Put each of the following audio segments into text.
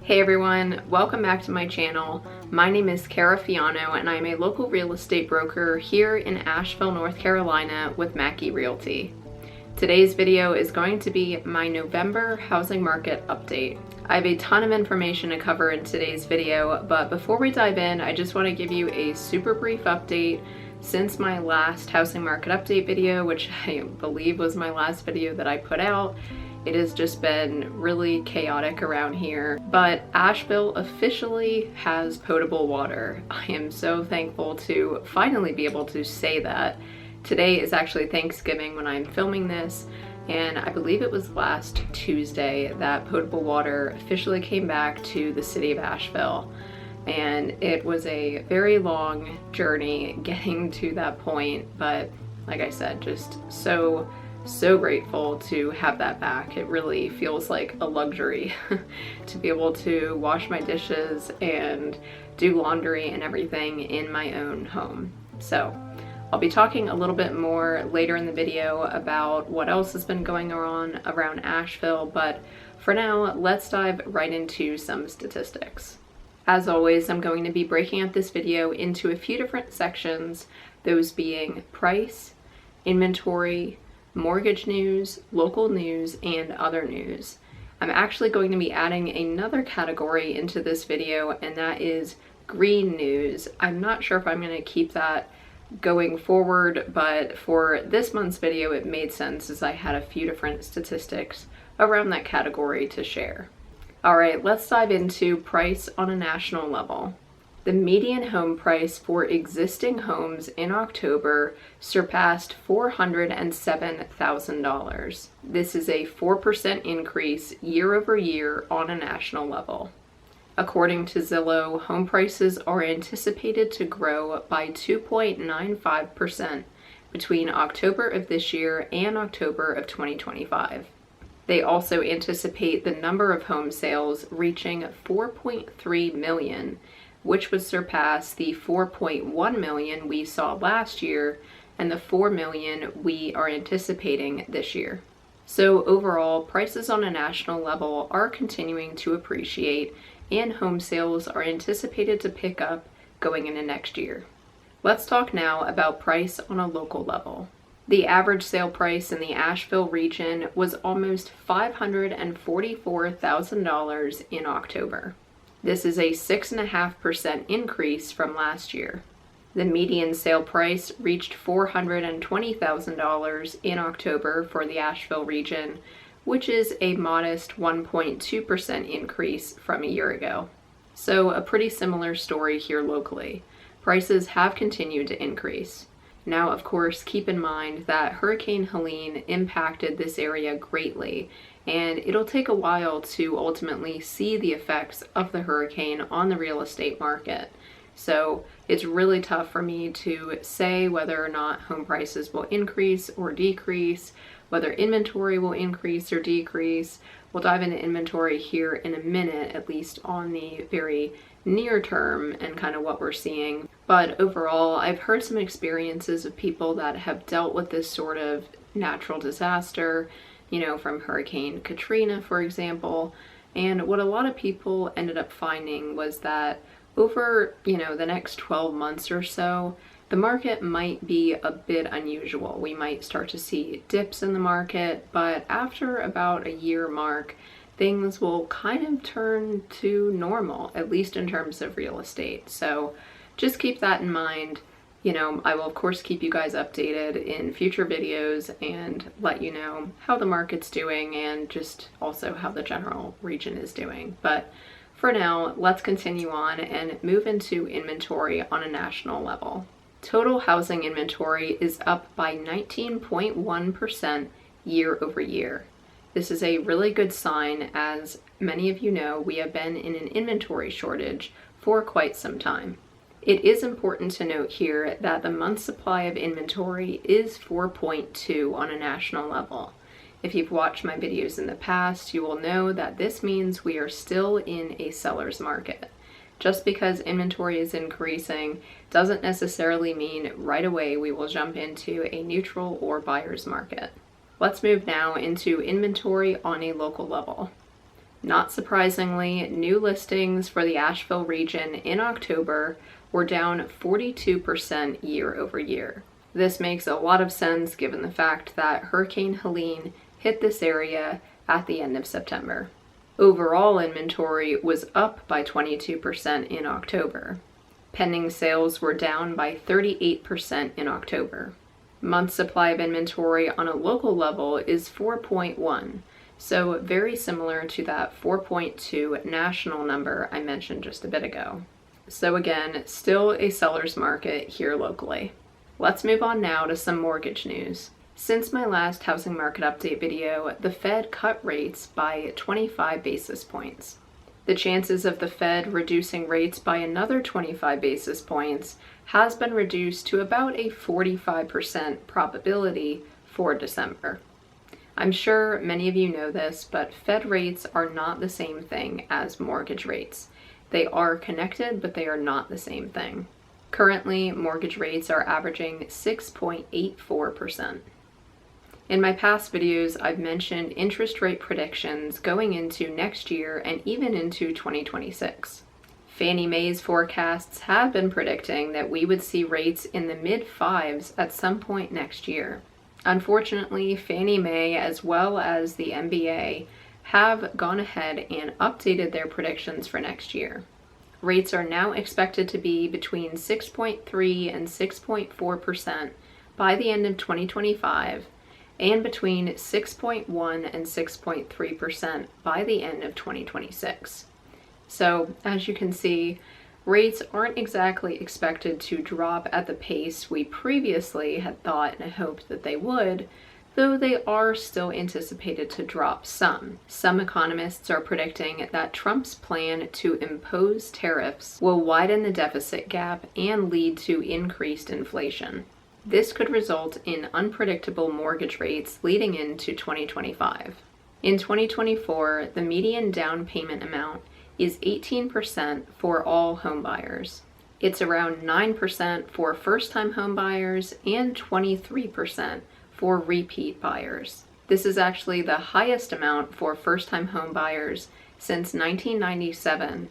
Hey everyone, welcome back to my channel. My name is Cara.fiano and I'm a local real estate broker here in Asheville, North Carolina with Mackey Realty. Today's video is going to be my November housing market update. I have a ton of information to cover in today's video, but before we dive in, I just want to give you a super brief update. Since my last housing market update video, which I believe was my last video that I put out, it has just been really chaotic around here, but Asheville officially has potable water. I am so thankful to finally be able to say that. Today is actually Thanksgiving when I'm filming this, and I believe it was last Tuesday that potable water officially came back to the city of Asheville. And it was a very long journey getting to that point, but like I said, just so grateful to have that back. It really feels like a luxury to be able to wash my dishes and do laundry and everything in my own home. So I'll be talking a little bit more later in the video about what else has been going on around Asheville, but for now, let's dive right into some statistics. As always, I'm going to be breaking up this video into a few different sections, those being price, inventory, mortgage news, local news, and other news. I'm actually going to be adding another category into this video, and that is green news. I'm not sure if I'm going to keep that going forward, but for this month's video it made sense as I had a few different statistics around that category to share. Alright, let's dive into price on a national level. The median home price for existing homes in October surpassed $407,000. This is a 4% increase year over year on a national level. According to Zillow, home prices are anticipated to grow by 2.95% between October of this year and October of 2025. They also anticipate the number of home sales reaching 4.3 million, which would surpass the 4.1 million we saw last year and the 4 million we are anticipating this year. So overall, prices on a national level are continuing to appreciate and home sales are anticipated to pick up going into next year. Let's talk now about price on a local level. The average sale price in the Asheville region was almost $544,000 in October. This is a 6.5% increase from last year. The median sale price reached $420,000 in October for the Asheville region, which is a modest 1.2% increase from a year ago. So a pretty similar story here locally. Prices have continued to increase. Now, of course, keep in mind that Hurricane Helene impacted this area greatly, and it'll take a while to ultimately see the effects of the hurricane on the real estate market. So it's really tough for me to say whether or not home prices will increase or decrease, whether inventory will increase or decrease. We'll dive into inventory here in a minute, at least on the very near term and kind of what we're seeing. But overall, I've heard some experiences of people that have dealt with this sort of natural disaster, you know, from Hurricane Katrina, for example. And what a lot of people ended up finding was that over, the next 12 months or so, the market might be a bit unusual. We might start to see dips in the market, but after about a year mark, things will kind of turn to normal, at least in terms of real estate. So just keep that in mind. I will of course keep you guys updated in future videos and let you know how the market's doing and just also how the general region is doing. But for now, let's continue on and move into inventory on a national level. Total housing inventory is up by 19.1% year over year. This is a really good sign. As many of you know, we have been in an inventory shortage for quite some time. It is important to note here that the month supply of inventory is 4.2 on a national level. If you've watched my videos in the past, you will know that this means we are still in a seller's market. Just because inventory is increasing doesn't necessarily mean right away we will jump into a neutral or buyer's market. Let's move now into inventory on a local level. Not surprisingly, new listings for the Asheville region in October were down 42% year over year. This makes a lot of sense given the fact that Hurricane Helene hit this area at the end of September. Overall inventory was up by 22% in October. Pending sales were down by 38% in October. Month supply of inventory on a local level is 4.1, so very similar to that 4.2 national number I mentioned just a bit ago. So again, still a seller's market here locally. Let's move on now to some mortgage news. Since my last housing market update video, the Fed cut rates by 25 basis points. The chances of the Fed reducing rates by another 25 basis points has been reduced to about a 45% probability for December. I'm sure many of you know this, but Fed rates are not the same thing as mortgage rates. They are connected, but they are not the same thing. Currently, mortgage rates are averaging 6.84%. In my past videos, I've mentioned interest rate predictions going into next year and even into 2026. Fannie Mae's forecasts have been predicting that we would see rates in the mid-5s at some point next year. Unfortunately, Fannie Mae as well as the MBA have gone ahead and updated their predictions for next year. Rates are now expected to be between 6.3 and 6.4% by the end of 2025 and between 6.1 and 6.3% by the end of 2026. So, as you can see, rates aren't exactly expected to drop at the pace we previously had thought and hoped that they would, though they are still anticipated to drop some. Some economists are predicting that Trump's plan to impose tariffs will widen the deficit gap and lead to increased inflation. This could result in unpredictable mortgage rates leading into 2025. In 2024, the median down payment amount is 18% for all homebuyers. It's around 9% for first-time homebuyers and 23% for repeat buyers. This is actually the highest amount for first-time homebuyers since 1997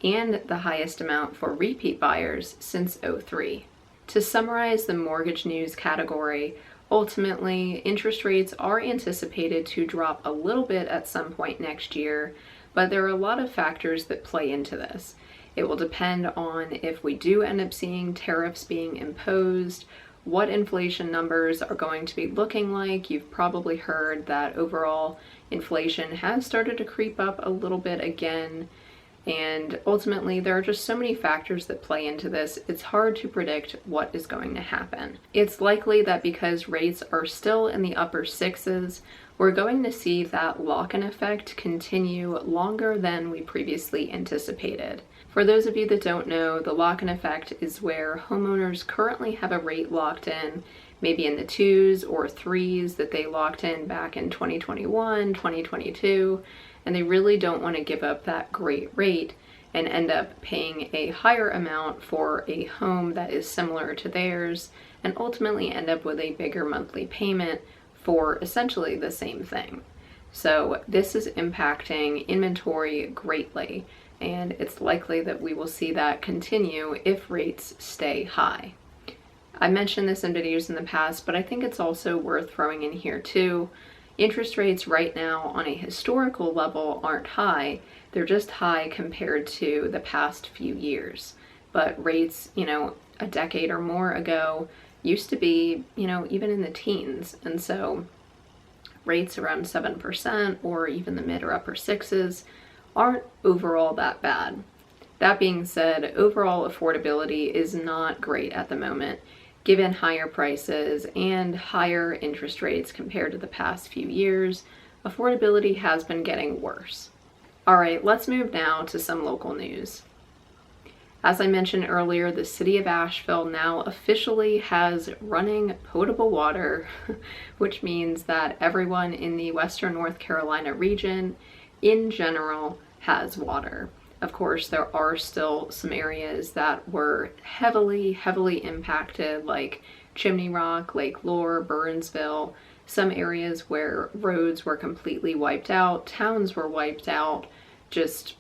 and the highest amount for repeat buyers since 2003. To summarize the mortgage news category, ultimately, interest rates are anticipated to drop a little bit at some point next year, but there are a lot of factors that play into this. It will depend on if we do end up seeing tariffs being imposed, what inflation numbers are going to be looking like. You've probably heard that overall inflation has started to creep up a little bit again. And ultimately, there are just so many factors that play into this, it's hard to predict what is going to happen. It's likely that because rates are still in the upper 6s, we're going to see that lock-in effect continue longer than we previously anticipated. For those of you that don't know, the lock-in effect is where homeowners currently have a rate locked in, maybe in the 2s or 3s that they locked in back in 2021, 2022, and they really don't want to give up that great rate and end up paying a higher amount for a home that is similar to theirs and ultimately end up with a bigger monthly payment for essentially the same thing. So this is impacting inventory greatly, and it's likely that we will see that continue if rates stay high. I mentioned this in videos in the past, but I think it's also worth throwing in here too. Interest rates right now on a historical level aren't high, they're just high compared to the past few years. But rates, a decade or more ago used to be, even in the teens. And so rates around 7% or even the mid or upper 6s aren't overall that bad. That being said, overall affordability is not great at the moment, given higher prices and higher interest rates compared to the past few years. Affordability has been getting worse. All right, let's move now to some local news. As I mentioned earlier, the city of Asheville now officially has running potable water, which means that everyone in the Western North Carolina region in general has water. Of course, there are still some areas that were heavily impacted, like Chimney Rock, Lake Lure, Burnsville, some areas where roads were completely wiped out, towns were wiped out, just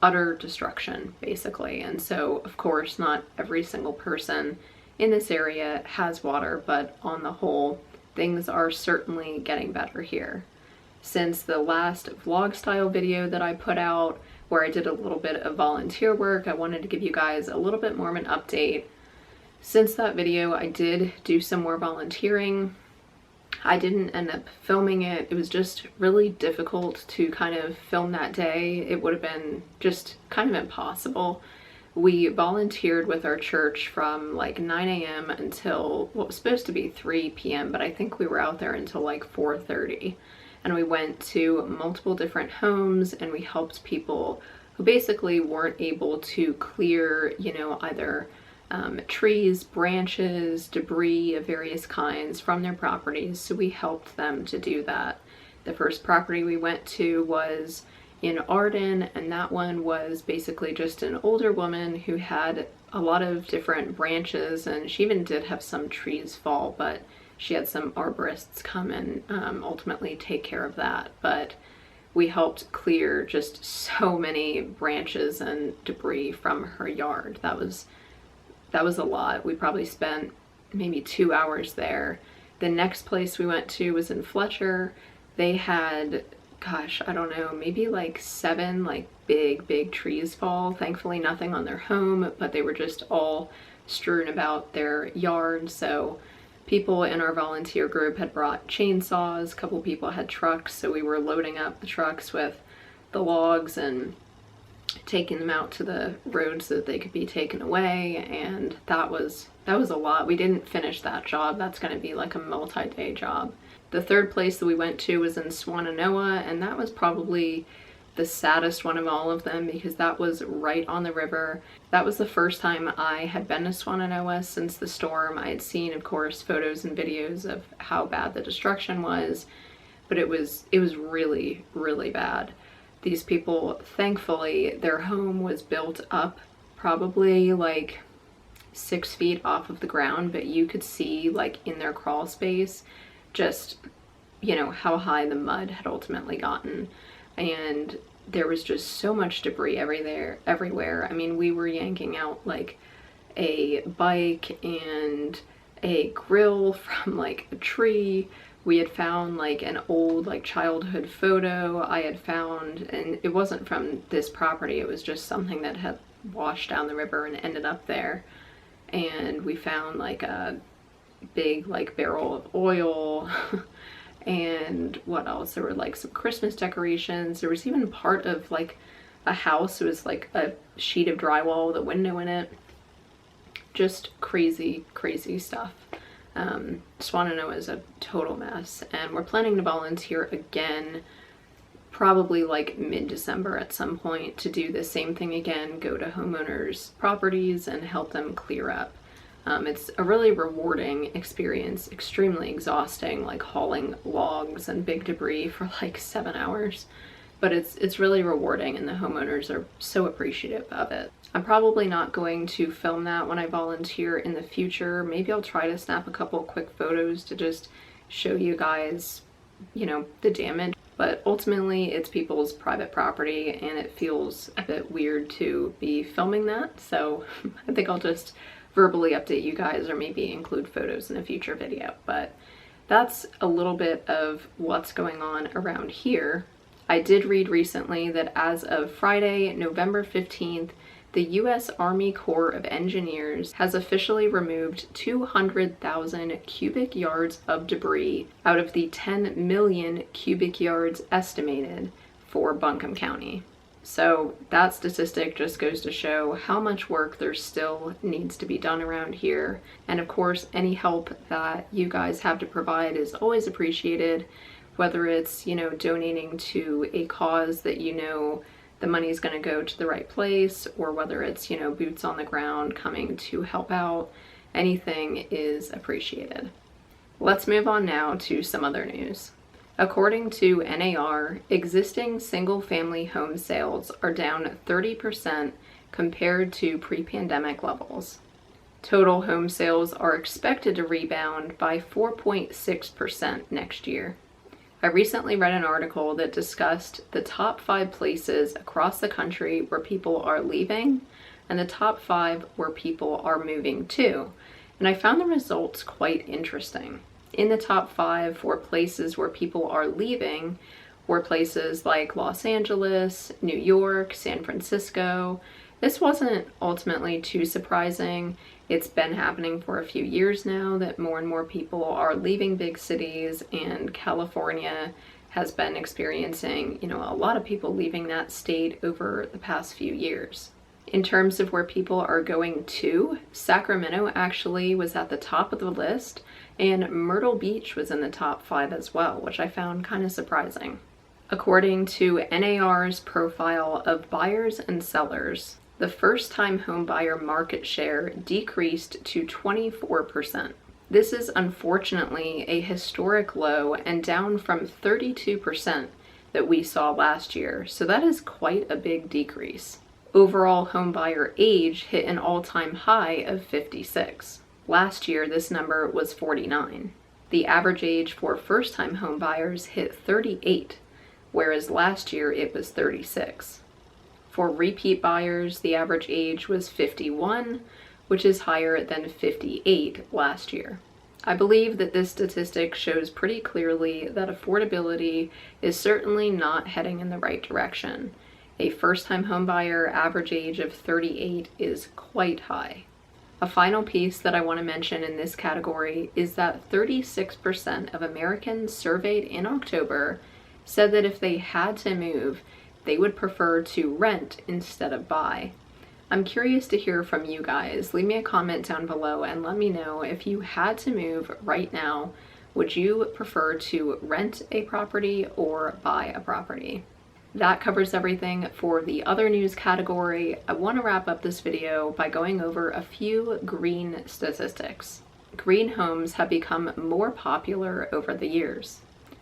utter destruction, basically. And so, of course, not every single person in this area has water, but on the whole, things are certainly getting better here. Since the last vlog style video that I put out, where I did a little bit of volunteer work, I wanted to give you guys a little bit more of an update. Since that video, I did do some more volunteering. I didn't end up filming it. It was just really difficult to kind of film that day. It would have been just kind of impossible. We volunteered with our church from like 9 a.m. until what was supposed to be 3 p.m., but I think we were out there until like 4:30. And we went to multiple different homes and we helped people who basically weren't able to clear, you know, either trees, branches, debris of various kinds from their properties. So we helped them to do that. The first property we went to was in Arden, and that one was basically just an older woman who had a lot of different branches, and she even did have some trees fall, but she had some arborists come and ultimately take care of that. But we helped clear just so many branches and debris from her yard. That was a lot. We probably spent maybe 2 hours there. The next place we went to was in Fletcher. They had, gosh, I don't know, maybe like 7 like big trees fall. Thankfully nothing on their home, but they were just all strewn about their yard. So people in our volunteer group had brought chainsaws. A couple people had trucks, so we were loading up the trucks with the logs and taking them out to the road so that they could be taken away. And that was a lot. We didn't finish that job. That's going to be like a multi-day job. The third place that we went to was in Swannanoa, and that was probably the saddest one of all of them because that was right on the river. That was the first time I had been to Swannanoa since the storm. I had seen, of course, photos and videos of how bad the destruction was, but it was really, really bad. These people, thankfully, their home was built up probably like 6 feet off of the ground, but you could see like in their crawl space just, you know, how high the mud had ultimately gotten. And there was just so much debris everywhere. I mean, we were yanking out like a bike and a grill from like a tree. We had found like an old like childhood photo I had found, and it wasn't from this property, it was just something that had washed down the river and ended up there. And we found like a big like barrel of oil and what else? There were like some Christmas decorations. There was even part of like a house. It was like a sheet of drywall with a window in it. Just crazy, crazy stuff. Swannanoa is a total mess, and we're planning to volunteer again probably like mid-December at some point to do the same thing again, go to homeowners' properties and help them clear up. It's a really rewarding experience, extremely exhausting, like hauling logs and big debris for like 7 hours, but it's really rewarding and the homeowners are so appreciative of it. I'm probably not going to film that when I volunteer in the future. Maybe I'll try to snap a couple quick photos to just show you guys, you know, the damage. But ultimately it's people's private property and it feels a bit weird to be filming that. So I think I'll just verbally update you guys or maybe include photos in a future video. But that's a little bit of what's going on around here. I did read recently that as of Friday, November 15th, the U.S. Army Corps of Engineers has officially removed 200,000 cubic yards of debris out of the 10 million cubic yards estimated for Buncombe County. So that statistic just goes to show how much work there still needs to be done around here. And of course, any help that you guys have to provide is always appreciated, whether it's, you know, donating to a cause that you know the money is going to go to the right place, or whether it's, you know, boots on the ground coming to help out. Anything is appreciated. Let's move on now to some other news. According to NAR, existing single-family home sales are down 30% compared to pre-pandemic levels. Total home sales are expected to rebound by 4.6% next year. I recently read an article that discussed the top 5 places across the country where people are leaving and the top 5 where people are moving to. And I found the results quite interesting. In the top 5 for places where people are leaving were places like Los Angeles, New York, San Francisco. This wasn't ultimately too surprising. It's been happening for a few years now that more and more people are leaving big cities, and California has been experiencing, a lot of people leaving that state over the past few years. In terms of where people are going to, Sacramento actually was at the top of the list, and Myrtle Beach was in the top 5 as well, which I found kind of surprising. According to NAR's profile of buyers and sellers, the first-time home buyer market share decreased to 24%. This is unfortunately a historic low and down from 32% that we saw last year, so that is quite a big decrease. Overall home buyer age hit an all-time high of 56. Last year, this number was 49. The average age for first-time home buyers hit 38, whereas last year it was 36. For repeat buyers, the average age was 51, which is higher than 58 last year. I believe that this statistic shows pretty clearly that affordability is certainly not heading in the right direction. A first-time home buyer average age of 38 is quite high. A final piece that I want to mention in this category is that 36% of Americans surveyed in October said that if they had to move, they would prefer to rent instead of buy. I'm curious to hear from you guys. Leave me a comment down below and let me know, if you had to move right now, would you prefer to rent a property or buy a property? That covers everything for the other news category. I want to wrap up this video by going over a few green statistics. Green homes have become more popular over the years.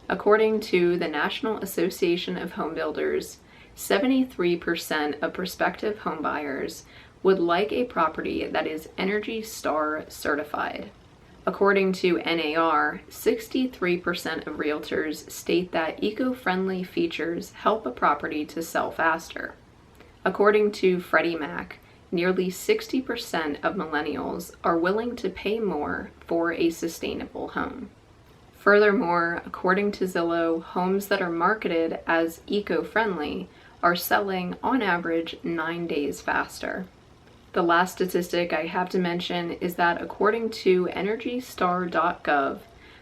According to the National Association of Home Builders, 73% of prospective homebuyers would like a property that is ENERGY STAR certified. According to NAR, 63% of realtors state that eco-friendly features help a property to sell faster. According to Freddie Mac, nearly 60% of millennials are willing to pay more for a sustainable home. Furthermore, according to Zillow, homes that are marketed as eco-friendly are selling on average 9 days faster. The last statistic I have to mention is that according to EnergyStar.gov,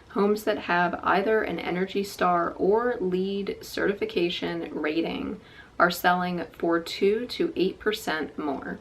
homes that have either an ENERGY STAR or LEED certification rating are selling for 2 to 8% more.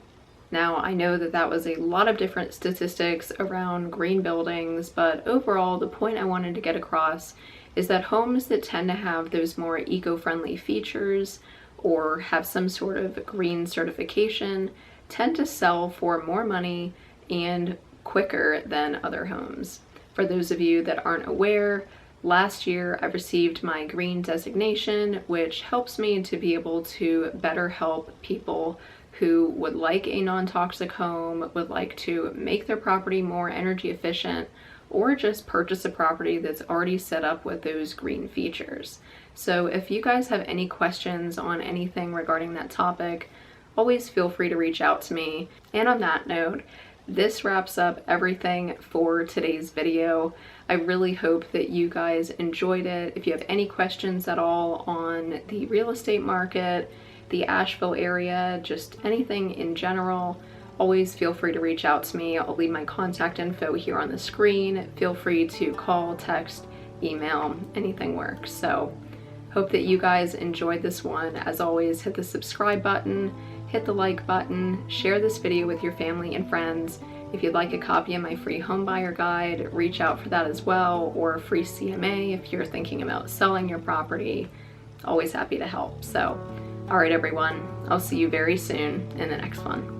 Now, I know that that was a lot of different statistics around green buildings, but overall, the point I wanted to get across is that homes that tend to have those more eco-friendly features or have some sort of green certification tend to sell for more money and quicker than other homes. For those of you that aren't aware, last year I received my green designation, which helps me to be able to better help people who would like a non-toxic home, would like to make their property more energy efficient, or just purchase a property that's already set up with those green features. So if you guys have any questions on anything regarding that topic, always feel free to reach out to me. And on that note, this wraps up everything for today's video. I really hope that you guys enjoyed it. If you have any questions at all on the real estate market, the Asheville area, just anything in general, always feel free to reach out to me. I'll leave my contact info here on the screen. Feel free to call, text, email, anything works. So hope that you guys enjoyed this one. As always, hit the subscribe button, hit the like button, share this video with your family and friends. If you'd like a copy of my free homebuyer guide, reach out for that as well, or a free CMA if you're thinking about selling your property. Always happy to help. So, all right, everyone, I'll see you very soon in the next one.